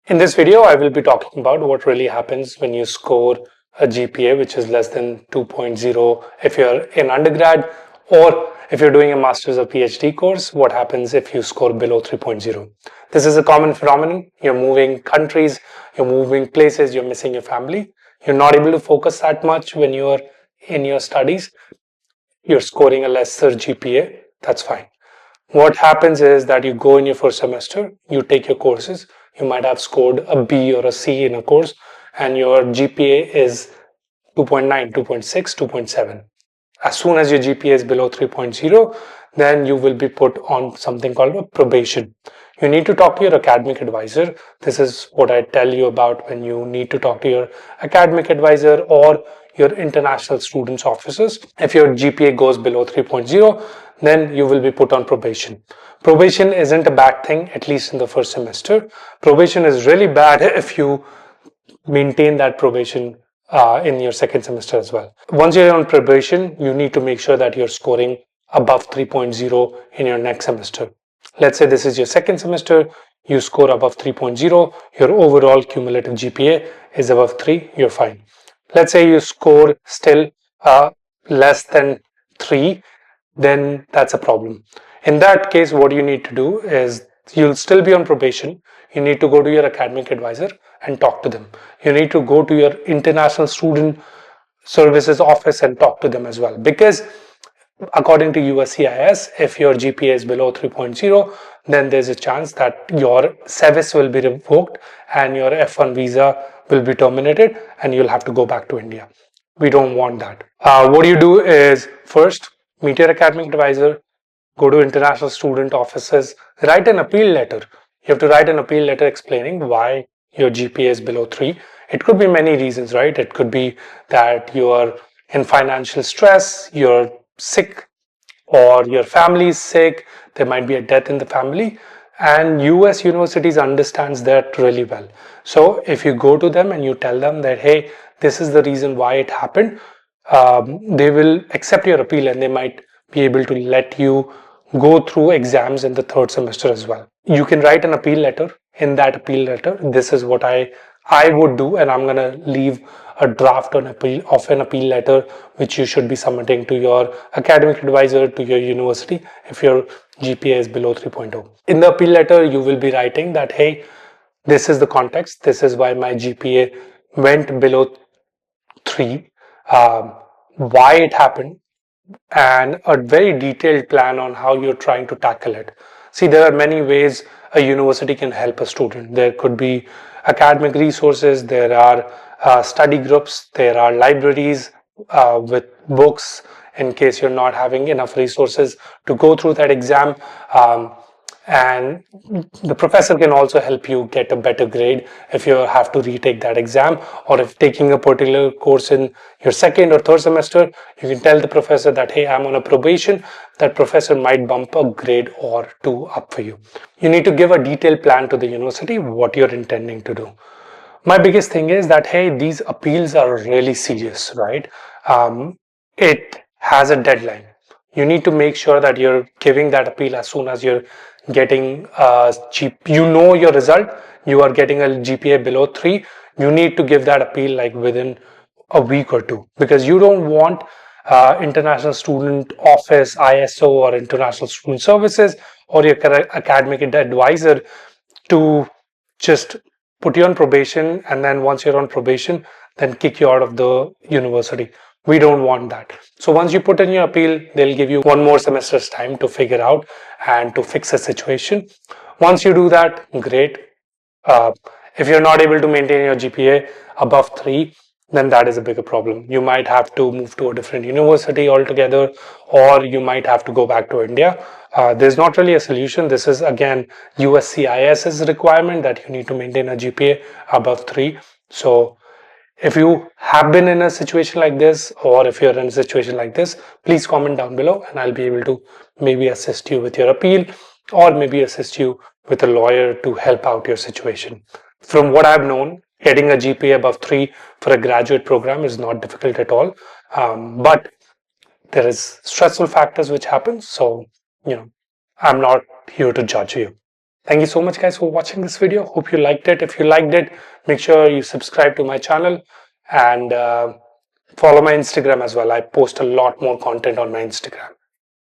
In this video, I will be talking about what really happens when you score a GPA which is less than 2.0 if you're in undergrad, or if you're doing a master's or PhD course, what happens if you score below 3.0. This is a common phenomenon. You're moving countries, you're moving places, you're missing your family. You're not able to focus that much when you're in your studies. You're scoring a lesser GPA, that's fine. What happens is that you go in your first semester, you take your courses, you might have scored a B or a C in a course, and your GPA is 2.9, 2.6, 2.7. As soon as your GPA is below 3.0, then you will be put on something called a probation. You need to talk to your academic advisor. This is what I tell you about when you need to talk to your academic advisor or your international students officers. If your GPA goes below 3.0, then you will be put on probation. Probation isn't a bad thing, at least in the first semester. Probation is really bad if you maintain that probation in your second semester as well. Once you're on probation, you need to make sure that you're scoring above 3.0 in your next semester. Let's say this is your second semester, you score above 3.0, your overall cumulative GPA is above 3, you're fine. Let's say you score still less than 3, then that's a problem. In that case, what you need to do is you'll still be on probation. You need to go to your academic advisor and talk to them. You need to go to your international student services office and talk to them as well. Because according to USCIS, if your GPA is below 3.0, then there's a chance that your SEVIS will be revoked and your F1 visa will be terminated and you'll have to go back to India. We don't want that. What you do is first meet your academic advisor, go to international student offices, write an appeal letter. You have to write an appeal letter explaining why your GPA is below 3. It could be many reasons, right? It could be that you are in financial stress, you're sick, or your family is sick, there might be a death in the family, and US universities understands that really well. So if you go to them and you tell them that, hey, this is the reason why it happened, they will accept your appeal and they might be able to let you go through exams in the third semester as well. You can write an appeal letter. In that appeal letter, this is what I would do, and I'm gonna leave a draft of an appeal letter which you should be submitting to your academic advisor, to your university, if your GPA is below 3.0. In the appeal letter, you will be writing that, hey, this is the context, this is why my GPA went below 3, why it happened, and a very detailed plan on how you're trying to tackle it. See, there are many ways a university can help a student. There could be academic resources, there are study groups, there are libraries with books in case you're not having enough resources to go through that exam. And the professor can also help you get a better grade if you have to retake that exam, or if taking a particular course in your second or third semester, you can tell the professor that, hey, I'm on a probation. That professor might bump a grade or two up for you. You need to give a detailed plan to the university what you're intending to do. My biggest thing is that, hey, these appeals are really serious, right? It has a deadline. You need to make sure that you're giving that appeal as soon as you're getting your result, you are getting a GPA below 3, you need to give that appeal like within a week or two, because you don't want international student office, ISO, or international student services, or your academic advisor to just put you on probation, and then once you're on probation, then kick you out of the university. We don't want that. So once you put in your appeal, they'll give you one more semester's time to figure out and to fix the situation. Once you do that, great. If you're not able to maintain your GPA above 3, then that is a bigger problem. You might have to move to a different university altogether, or you might have to go back to India. There's not really a solution. This is again USCIS's requirement that you need to maintain a GPA above 3. So if you have been in a situation like this, or if you're in a situation like this, please comment down below and I'll be able to maybe assist you with your appeal, or maybe assist you with a lawyer to help out your situation. From what I've known, getting a GPA above 3 for a graduate program is not difficult at all. But there is stressful factors which happen. So, I'm not here to judge you. Thank you so much, guys, for watching this video. Hope you liked it. If you liked it, make sure you subscribe to my channel and follow my Instagram as well. I post a lot more content on my Instagram.